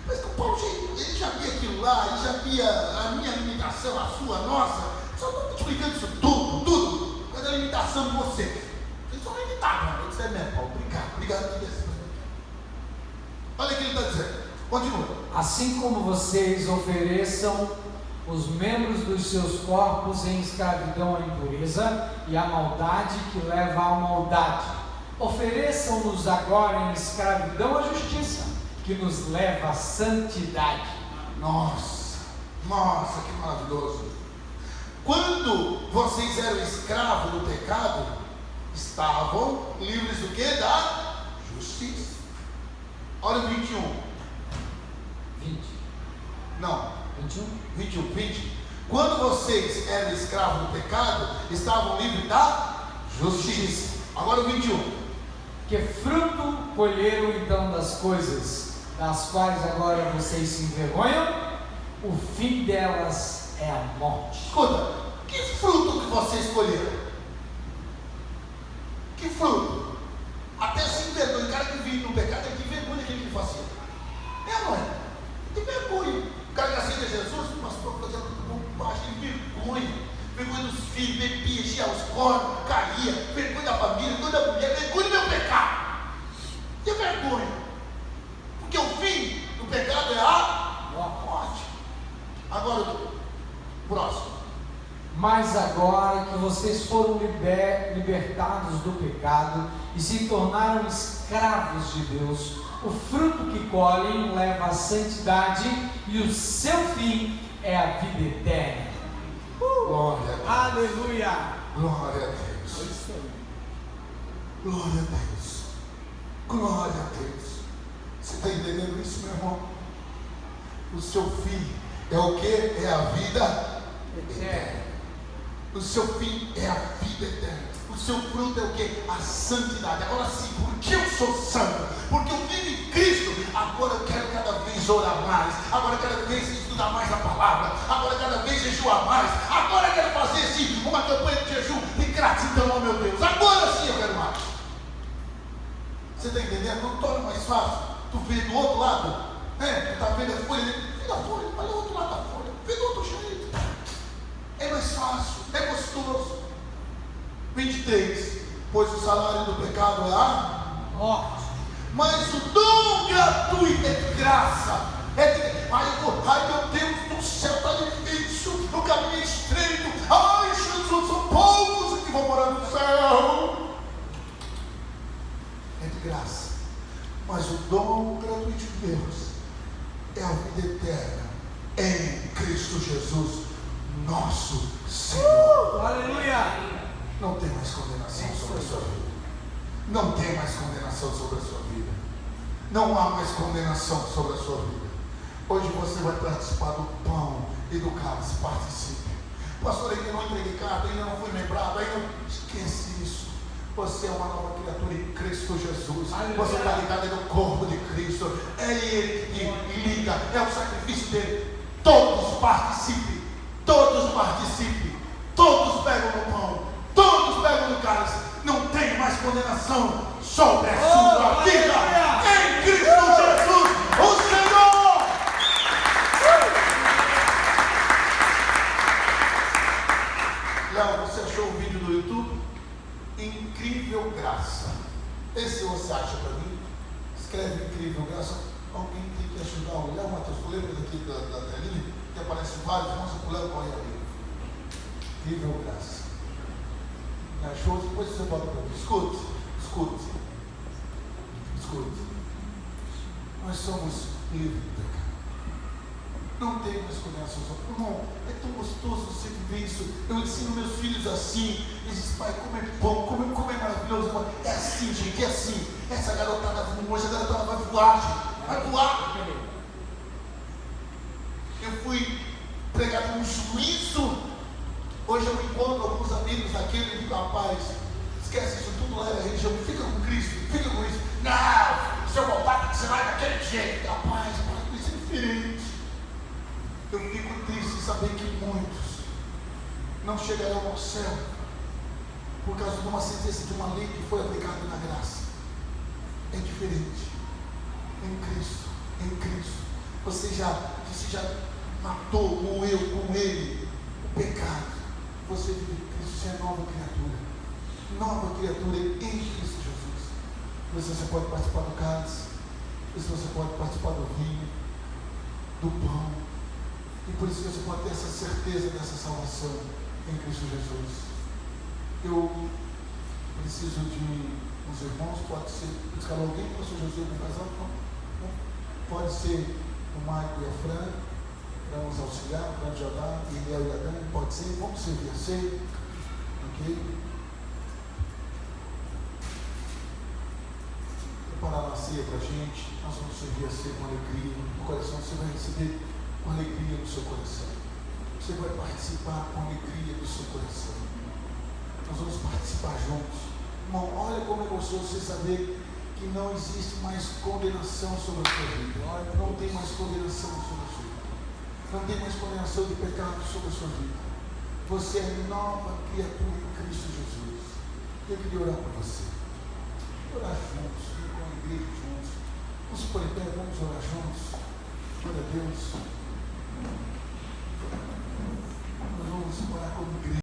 Mas que o Paulo, ele já via aquilo lá, ele já via a minha limitação, a sua, a nossa. Só estou te explicando isso tudo. Mas a limitação de você. Vocês são limitados, mano. Isso é mesmo, Paulo. Obrigado por isso. Olha o que ele está dizendo. Continua. Assim como vocês ofereçam os membros dos seus corpos em escravidão à impureza e à maldade que leva à maldade, ofereçam-nos agora em escravidão à justiça, que nos leva à santidade. Nossa, que maravilhoso. Quando vocês eram escravos do pecado, estavam livres do que? Da justiça. Olha o 21. 20. Não. 21. 20. Quando vocês eram escravos do pecado, estavam livres da justiça. Agora o 21. Que fruto colheram então das coisas das quais agora vocês se envergonham? O fim delas é a morte. Escuta, que fruto que vocês colheram? Que fruto? Até se envergonha. O cara que vive no pecado, ele tem vergonha daquilo que ele fazia. É, mãe? Tem vergonha. O cara que aceita Jesus, mas por fazer tudo baixo, ele vergonha dos filhos, bebia, enchia os cornos, caía, vergonha da família, vergonha da mulher, vergonha do meu pecado. Que vergonha. Porque o fim do pecado é a morte. Agora o próximo. Mas agora que vocês foram libertados do pecado e se tornaram escravos de Deus, o fruto que colhem leva à santidade e o seu fim é a vida eterna. Glória a Deus. Aleluia! Glória a Deus. Glória a Deus. Glória a Deus. Você está entendendo isso, meu irmão? O seu fim é o que? É a vida eterna. O seu fim é a vida eterna. O seu fruto é o que? A santidade. Agora sim, porque eu sou santo, porque eu vivo em Cristo, agora eu quero cada vez orar mais, agora cada vez estudar mais a palavra, agora cada vez jejuar mais, agora eu quero fazer sim uma campanha de jejum de gratidão ao meu Deus. Agora sim eu quero mais. Você está entendendo? Não torna mais fácil. Tu vê do outro lado, né? Tu está vendo a folha, vê da folha, olha o outro lado da folha, vê do outro jeito. É mais mais fácil, é gostoso. 23. Pois o salário do pecado é a morte, mas o dom gratuito é de graça. Ai meu Deus do céu, está difícil, o caminho é estreito. Ai Jesus, são poucos que vão morar no céu. É de graça, mas o dom gratuito de Deus é a vida eterna em Cristo Jesus, nosso Senhor. Aleluia! Não tem mais condenação sobre a sua vida. Não tem mais condenação sobre a sua vida. Não há mais condenação sobre a sua vida. Hoje você vai participar do pão e do cálice. Participe. Pastor, ainda não entreguei carta, ainda não fui lembrado, ainda não... Esquece isso. Você é uma nova criatura em Cristo Jesus. Aleluia. Você está ligado no corpo de Cristo. É Ele que liga, é o sacrifício dele. Todos participem. Todos participem. Todos pegam no pão. Todos pegam no cálice. Não tem mais condenação sobre a sua vida. Em Cristo Jesus, o Senhor. Léo, você achou o vídeo do YouTube? Incrível graça. Esse você acha para mim? Escreve incrível graça. Alguém tem que ajudar o Léo, Matheus. Tu lembra daqui da telinha? Que aparece vários irmãos, o Léo corre ali. Incrível graça. Achou? Depois você bota para mim. Escute. Nós somos livres do pecado. Não tem mais condenação. Irmão, é tão gostoso você viver isso. Eu ensino meus filhos assim. Eles dizem, pai, como é bom, como é maravilhoso. É assim, gente, é assim. Essa garotada hoje, a garotada vai voar, gente. Vai voar. Eu fui pregado no juízo. Hoje eu encontro alguns amigos daquele e digo, rapaz, esquece isso tudo, leva a religião, fica com Cristo, fica com isso. Não, se eu voltar, você vai daquele jeito. Rapaz, para isso é diferente. Eu fico triste em saber que muitos não chegarão ao céu por causa de uma sentença de uma lei que foi aplicada na graça. É diferente. Em Cristo. Você já matou, moeu com Ele o pecado. Você vive em Cristo, você é nova criatura. Nova criatura em Cristo Jesus. Por isso você pode participar do cálice. Por isso você pode participar do vinho, do pão. E por isso você pode ter essa certeza dessa salvação em Cristo Jesus. Eu preciso de uns irmãos, pode ser, escalou alguém, pastor José, no casal? Não. Pode ser o Maico e a Fran, para nos auxiliar, o grande Jordão, e Eliel e Adão, pode ser, vamos servir a ceia, ok? Preparar a ceia para a gente, nós vamos servir a ceia com alegria, no coração você vai receber com alegria no seu coração, você vai participar com alegria do seu coração, nós vamos participar juntos. Irmão, olha como é gostoso você saber que não existe mais condenação sobre a sua vida. Olha, não tem mais condenação sobre a sua vida. Não tem mais condenação de pecado sobre a sua vida. Você é nova criatura em Cristo Jesus. Eu queria orar por você. Orar juntos, com a igreja juntos. Vamos por pé, vamos orar juntos.